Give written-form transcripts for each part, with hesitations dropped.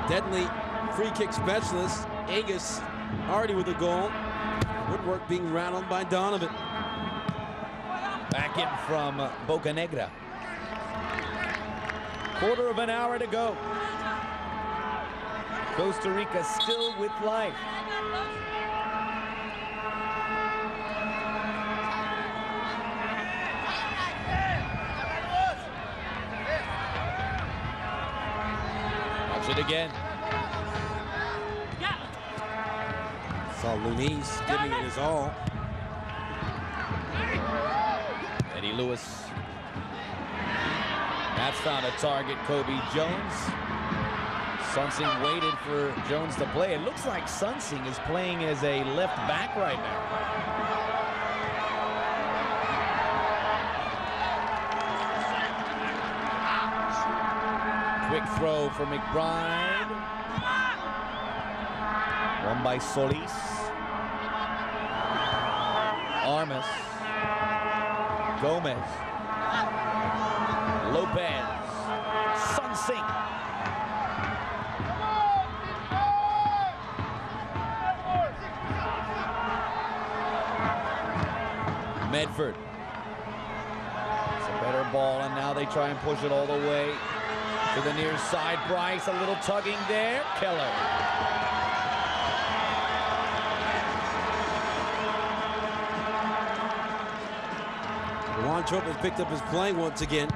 Deadly free kick specialist. Agus already with a goal. Woodwork being rattled by Donovan. Back in from Boca Negra. Quarter of an hour to go. Costa Rica still with life. Watch it again. Saw Lunis giving it his all. Eddie Lewis. That's found a target, Kobe Jones. Sunsing waited for Jones to play. It looks like Sunsing is playing as a left back right now. Quick throw for McBride. Won by Solis. Armas. Gomez. Lopez. Sunsing. Medford. It's a better ball, and now they try and push it all the way to the near side. Bryce, a little tugging there. Keller. Wanchope has picked up his play once again.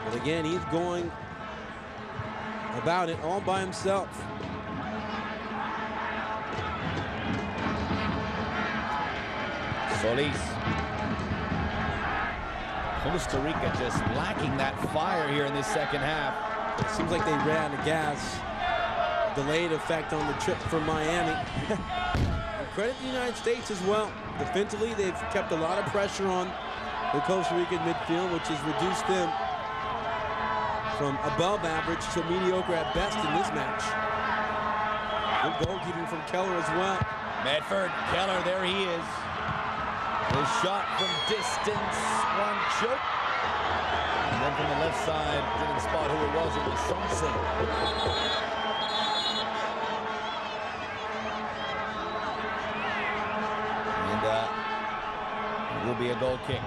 But again, he's going about it all by himself. Solis. Costa Rica just lacking that fire here in this second half. It seems like they ran out of gas. Delayed effect on the trip from Miami. And credit the United States as well. Defensively, they've kept a lot of pressure on the Costa Rican midfield, which has reduced them from above average to mediocre at best in this match. Good goalkeeping from Keller as well. Medford, Keller, there he is. The shot from distance, one choke. And then from the left side, didn't spot who it was. It was Sunsing. And it will be a goal kick.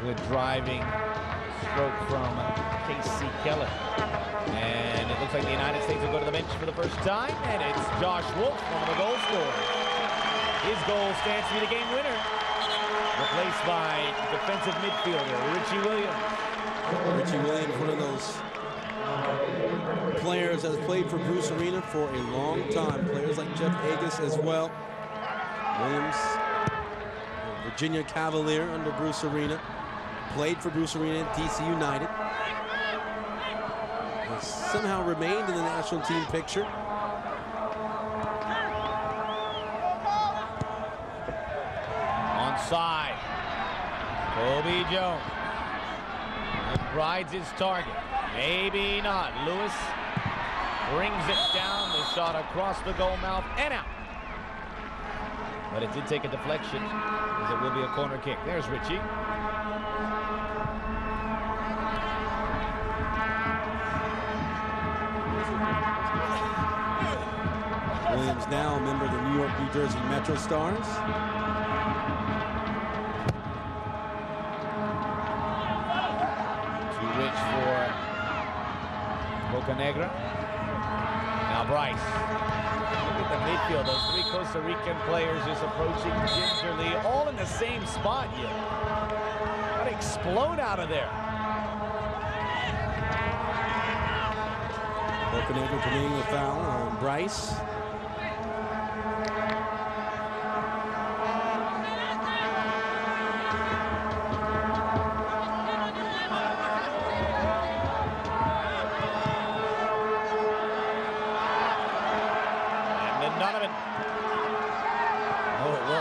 Good driving stroke from Casey Keller. And it looks like the United States will go to the bench for the first time. And it's Josh Wolf, one of the goal scorers. His goal stands to be the game winner. Replaced by defensive midfielder Richie Williams. Richie Williams, one of those players that has played for Bruce Arena for a long time. Players like Jeff Agus as well. Williams, Virginia Cavalier under Bruce Arena. Played for Bruce Arena at DC United. Has somehow remained in the national team picture. Onside. Kobe Jones. McBride's his target. Maybe not. Lewis brings it down. The shot across the goal mouth and out. But it did take a deflection, as it will be a corner kick. There's Richie. Williams now a member of the New York, New Jersey Metro Stars. Too rich for Boca Negra. Now Bryce. Look at the midfield. Those three Costa Rican players just approaching gingerly, all in the same spot yet. Gotta explode out of there. Boca Negra committing a foul on Bryce.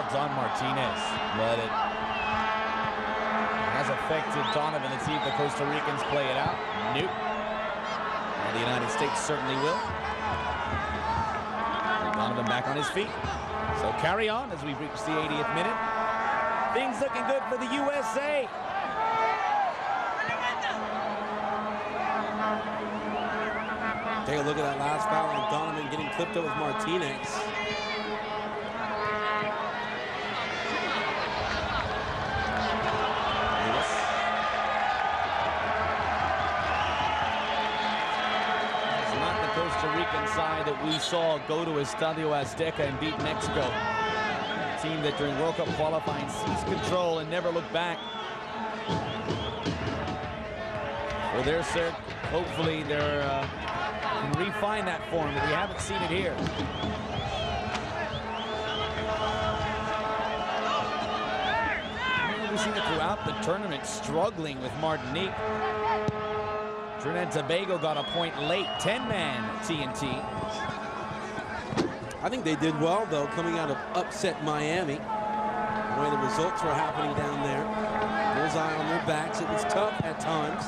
On Martinez, but it has affected Donovan. Let's see if the Costa Ricans play it out. Nope. And the United States certainly will. Donovan back on his feet. So carry on as we reach the 80th minute. Things looking good for the USA. Take a look at that last foul on Donovan getting clipped up with Martinez. Costa Rican side that we saw go to Estadio Azteca and beat Mexico. A team that during World Cup qualifying seized control and never looked back. For their sake, hopefully they can refine that form, but we haven't seen it here. We've seen it throughout the tournament, struggling with Martinique. Trinidad and Tobago got a point late, 10-man TNT. I think they did well, though, coming out of upset Miami. The way the results were happening down there. Bullseye on their backs. It was tough at times.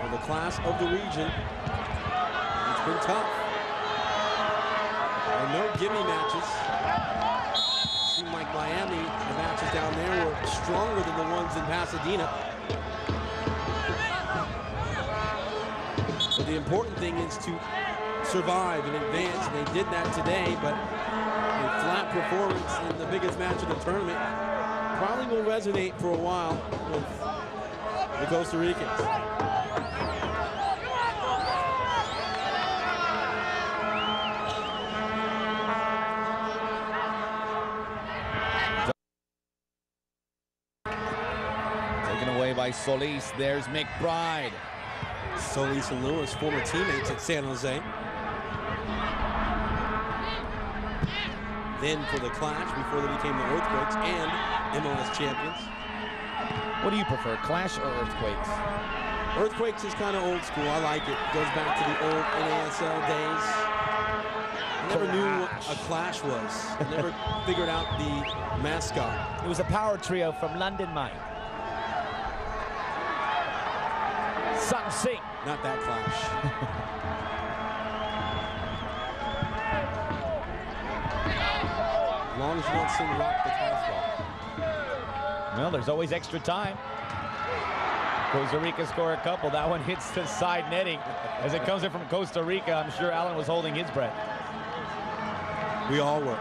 For the class of the region, it's been tough. And no gimme matches. It seemed like Miami, the matches down there were stronger than the ones in Pasadena. But the important thing is to survive and advance, and they did that today, but a flat performance in the biggest match of the tournament probably will resonate for a while with the Costa Ricans. Taken away by Solis. There's McBride. Solis and Lewis, former teammates at San Jose. Then for the Clash, before they became the Earthquakes and MLS champions. What do you prefer, Clash or Earthquakes? Earthquakes is kind of old school. I like it. Goes back to the old NASL days. I never knew what a Clash was. I never figured out the mascot. It was a power trio from London, Mike. Sutton Singh. Not that Clash. As long as you don't sing Rock the Casbah. Well, there's always extra time. Costa Rica score a couple. That one hits the side netting. As it comes in from Costa Rica, I'm sure Alan was holding his breath. We all were.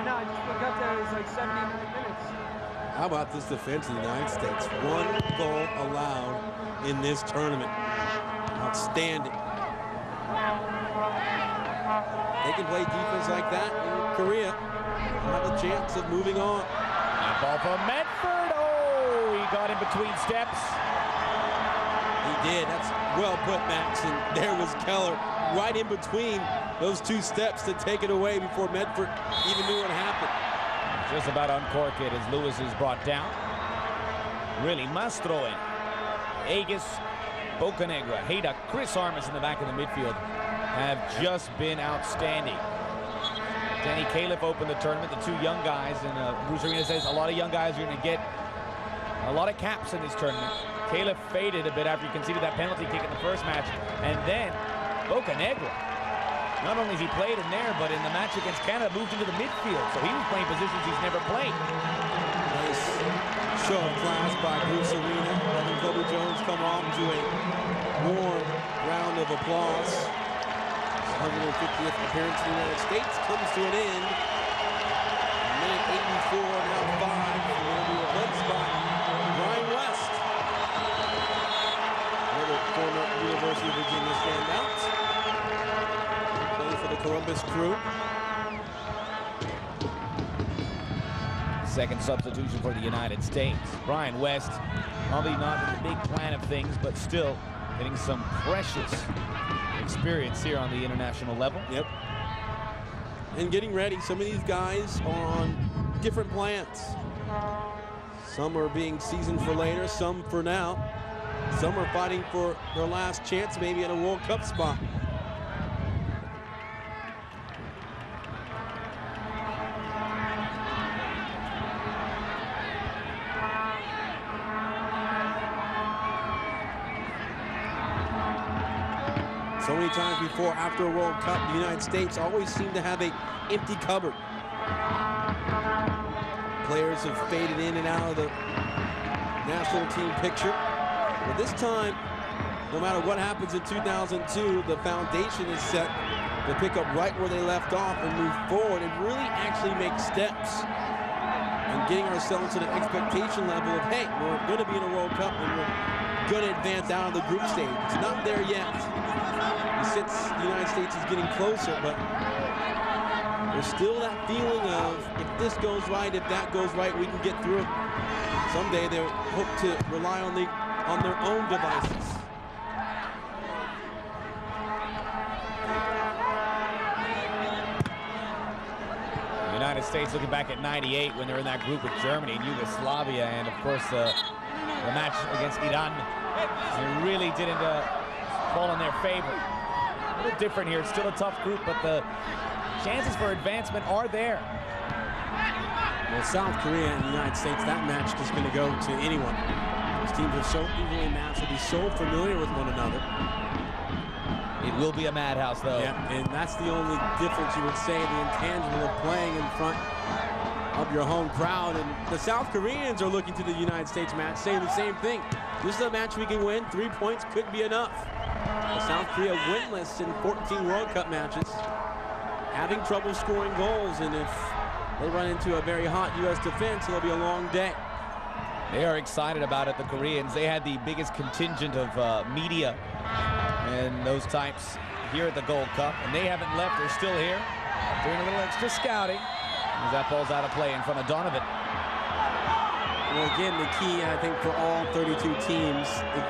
No, I just looked up there. It's like 79 minutes. How about this defense of the United States? 1 goal allowed in this tournament. Outstanding. They can play defense like that in Korea and have a chance of moving on. That ball from Medford. Oh, he got in between steps. He did. That's well put, Max. And there was Keller right in between those 2 steps to take it away before Medford even knew what happened. Just about uncork it as Lewis is brought down. Really must throw in. Aegis, Bocanegra, Hayda, Chris Armas in the back of the midfield have just been outstanding. Danny Califf opened the tournament, the 2 young guys, and Bruce Arena says a lot of young guys are going to get a lot of caps in this tournament. Califf faded a bit after he conceded that penalty kick in the first match, and then Bocanegra. Not only has he played in there, but in the match against Canada, moved into the midfield. So he was playing positions he's never played. Nice show of class by Bruce Arena. Letting Kobe Jones come off to a warm round of applause. His 150th appearance in the United States comes to an end. Minute 84, now 5. He's going to be replaced by Brian West. Another former University of Virginia standout. For the Columbus Crew. Second substitution for the United States. Brian West, probably not in the big plan of things, but still getting some precious experience here on the international level. Yep. And getting ready. Some of these guys are on different plans. Some are being seasoned for later, some for now. Some are fighting for their last chance, maybe at a World Cup spot. So many times before, after a World Cup, the United States always seem to have an empty cupboard. Players have faded in and out of the national team picture. But this time, no matter what happens in 2002, the foundation is set to pick up right where they left off and move forward and really actually make steps and getting ourselves to the expectation level of, hey, we're going to be in a World Cup and we're going to advance out of the group stage. It's not there yet. Since the United States is getting closer, but there's still that feeling of, if this goes right, if that goes right, we can get through. Someday they hope to rely on their own devices. The United States looking back at '98 when they're in that group with Germany and Yugoslavia, and of course the match against Iran, it really didn't fall in their favor. A little different here. It's still a tough group, but the chances for advancement are there. Well, South Korea and the United States, that match is going to go to anyone. These teams are so evenly matched, they'll be so familiar with one another. It will be a madhouse, though. Yeah, and that's the only difference, you would say, the intangible of playing in front of your home crowd. And the South Koreans are looking to the United States match, saying the same thing. This is a match we can win. 3 points could be enough. South Korea winless in 14 World Cup matches, having trouble scoring goals, and if they run into a very hot U.S. defense, it'll be a long day. They are excited about it, the Koreans. They had the biggest contingent of media and those types here at the Gold Cup, and they haven't left. They're still here doing a little extra scouting as that ball's out of play in front of Donovan. Well, again, the key, I think, for all 32 teams,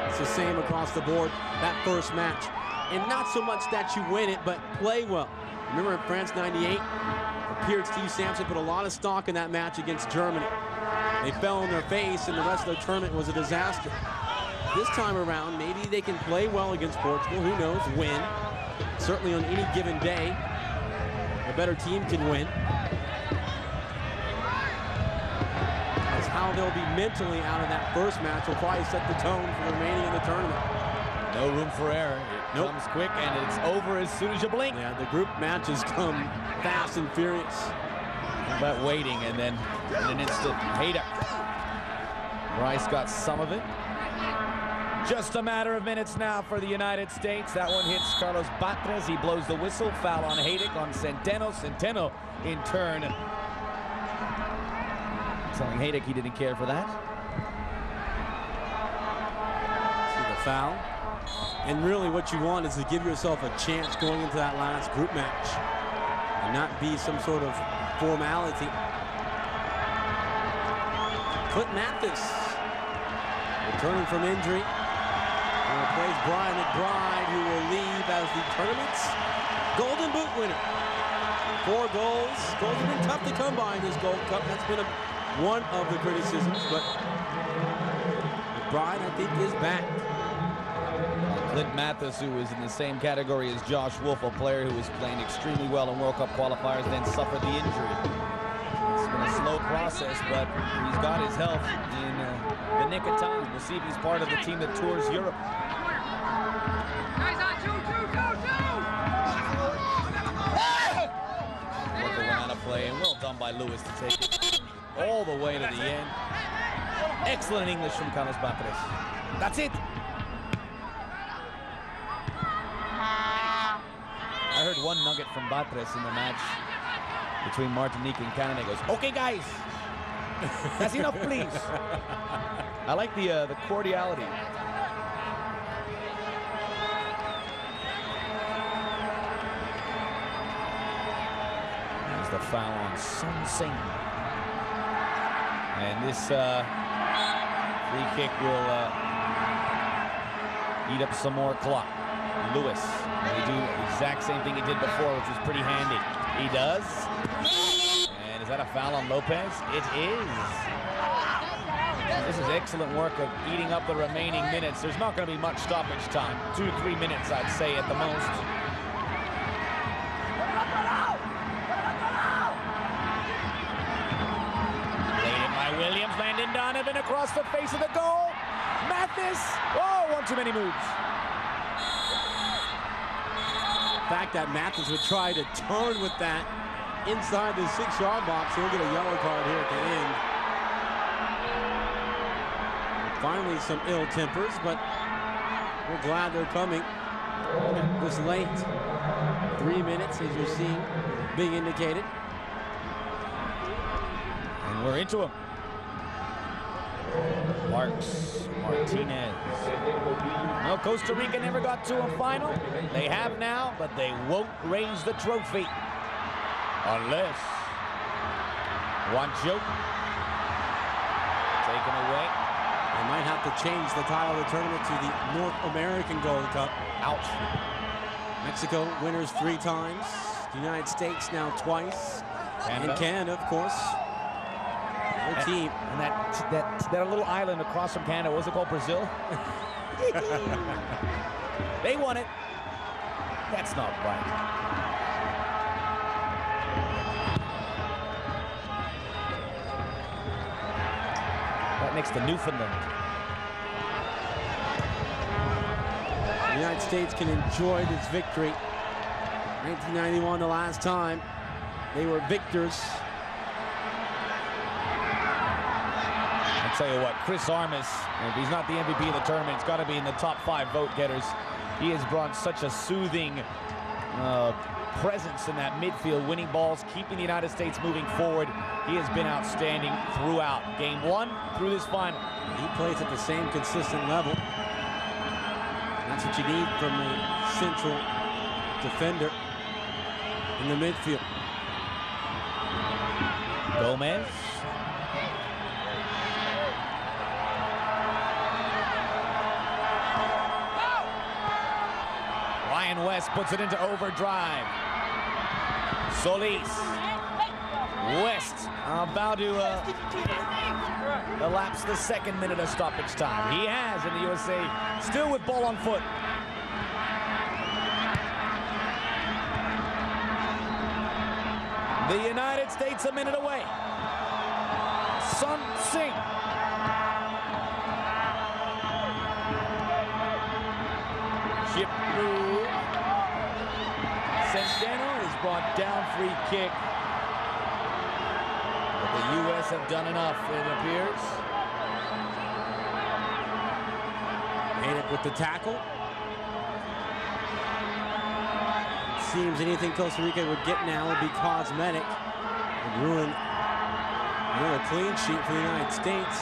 it's the same across the board, that first match. And not so much that you win it, but play well. Remember in France '98, appeared Steve Sampson put a lot of stock in that match against Germany. They fell on their face, and the rest of the tournament was a disaster. This time around, maybe they can play well against Portugal. Who knows? Win. Certainly on any given day, a better team can win. How they'll be mentally out of that first match will probably set the tone for the remaining of the tournament. No room for error. It comes quick, and it's over as soon as you blink. Yeah, the group matches come fast and furious. How about waiting, and then in an instant, Hayda. Rice got some of it. Just a matter of minutes now for the United States. That one hits Carlos Batres. He blows the whistle. Foul on Haydick on Centeno. Centeno, in turn, telling Haydick he didn't care for that. See the foul. And really what you want is to give yourself a chance going into that last group match and not be some sort of formality. Clint Mathis returning from injury. And replace Brian McBride, who will leave as the tournament's Golden Boot winner. 4 goals. Goals have been tough to come by in this Gold Cup. That's been one of the criticisms, but McBride, I think, is back. Clint Mathis, who is in the same category as Josh Wolf, a player who was playing extremely well in World Cup qualifiers, then suffered the injury. It's been a slow process, but he's got his health in the nick of time. We'll see if he's part of the team that tours Europe. What the line of play, and well done by Lewis to take it all the way to the end. Excellent English from Carlos Batres. That's it. I heard one nugget from Batres in the match between Martinique and Canada. He goes, "Okay, guys, that's enough, please." I like the cordiality. There's the foul on Sun Sing. And this free kick will eat up some more clock. Lewis, he do the exact same thing he did before, which was pretty handy. He does. And is that a foul on Lopez? It is. This is excellent work of eating up the remaining minutes. There's not going to be much stoppage time. 2 to 3 minutes, I'd say, at the most. Played in by Williams. Landon Donovan across the face of the goal. Mathis. Oh, one too many moves. fact that Mathis would try to turn with that inside the 6-yard box, he'll get a yellow card here at the end. Finally, some ill tempers, but we're glad they're coming this late. 3 minutes, as you're seeing, being indicated. And we're into him. Marks Martinez. Well, Costa Rica never got to a final. They have now, but they won't raise the trophy. Unless Juancho taken away. They might have to change the title of the tournament to the North American Gold Cup. Ouch. Mexico winners 3 times. The United States now twice. Canada. And Canada, of course. Their team. And that little island across from Canada, what was it called, Brazil? They won it. That's not right. Right next to Newfoundland. The United States can enjoy this victory. 1991, the last time they were victors. I'll tell you what, Chris Armas, if he's not the MVP of the tournament, it's got to be in the top 5 vote getters. He has brought such a soothing presence in that midfield, winning balls, keeping the United States moving forward. He has been outstanding throughout. Game 1 through this final. He plays at the same consistent level. That's what you need from the central defender in the midfield. Gomez. Ryan West puts it into overdrive. Solis. West about to elapse the 2nd minute of stoppage time. He has, in the USA, still with ball on foot. The United States a minute away. Sun Singh. Chip move. Centeno is brought down, free kick. But the U.S. have done enough, it appears. Made it with the tackle. Seems anything Costa Rica would get now would be cosmetic. Would ruin another clean sheet for the United States.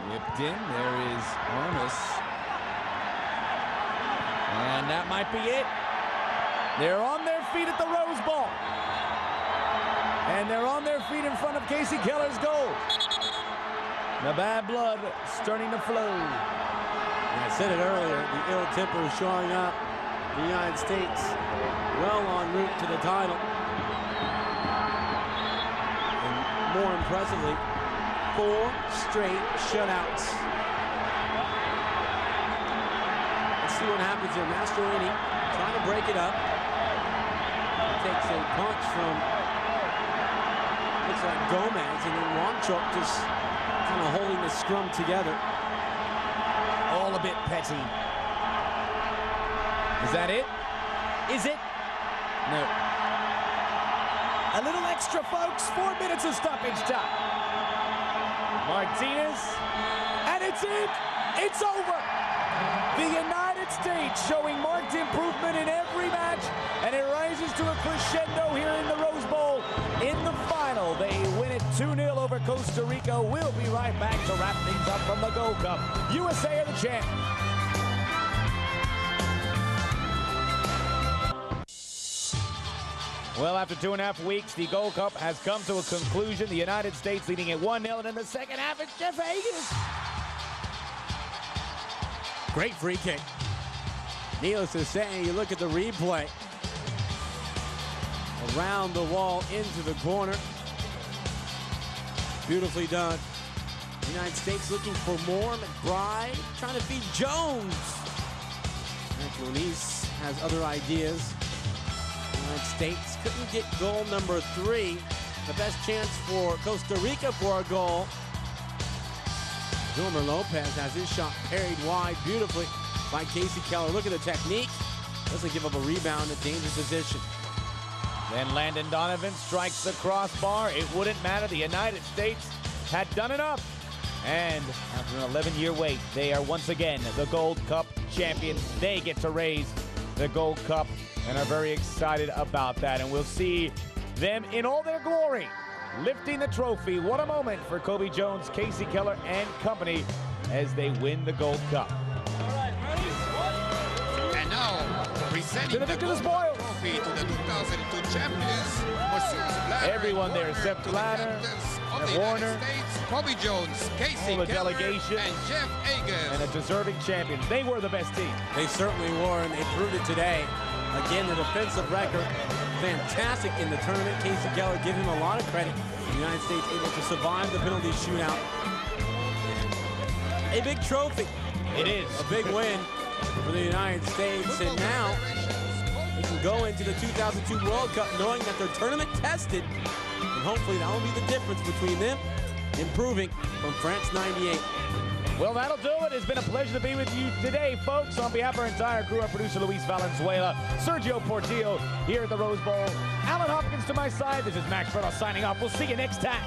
Whipped in, there is Armas. And that might be it. They're on their feet at the Rose Bowl. And they're on their feet in front of Casey Keller's goal. The bad blood starting to flow. And I said it earlier, the ill temper is showing up. The United States well en route to the title. And more impressively, 4 straight shutouts. Let's see what happens here. Mastroeni trying to break it up. He takes a punch from, looks like Gomez, and then Wanchuk just kind of holding the scrum together. All a bit petty. Is that it? Is it? No. A little extra, folks. 4 minutes of stoppage time. Martinez. And it's it. It's over. The United States showing marked improvement in every match, and it rises to a crescendo here in the Rose Bowl. In the final, they win it 2-0 over Costa Rica. We'll be right back to wrap things up from the Gold Cup. USA are the champ. Well, after 2.5 weeks, the Gold Cup has come to a conclusion. The United States leading at 1-0, and in the second half, it's Jeff Hagan. Great free kick. Needless to say, you look at the replay. Around the wall, into the corner. Beautifully done. The United States looking for more. McBride trying to feed Jones. Lunis has other ideas. The United States couldn't get goal number 3. The best chance for Costa Rica for a goal. Wilmer Lopez has his shot parried wide beautifully by Casey Keller. Look at the technique. Doesn't give up a rebound, a dangerous position. Then Landon Donovan strikes the crossbar. It wouldn't matter. The United States had done enough. And after an 11-year wait, they are once again the Gold Cup champions. They get to raise the Gold Cup and are very excited about that. And we'll see them in all their glory, lifting the trophy. What a moment for Kobe Jones, Casey Keller, and company as they win the Gold Cup. And now, presenting To the victor of the spoils. trophy to the 2002 champions, Everyone there, Sepp Blatter, Warner, Kobe Jones, Casey all the Keller, delegation, and Jeff Egan. and a deserving champion. They were the best team. They certainly were, and they proved it today. Again, the defensive record, fantastic in the tournament. Casey Keller, give him a lot of credit. The United States able to survive the penalty shootout. A big trophy. It is. A big win for the United States, and now they can go into the 2002 World Cup knowing that they're tournament tested, and hopefully that will be the difference between them improving from France 98. Well, that'll do it. It's been a pleasure to be with you today, folks. On behalf of our entire crew, our producer Luis Valenzuela, Sergio Portillo here at the Rose Bowl, Alan Hopkins to my side. This is Max Berto signing off. We'll see you next time.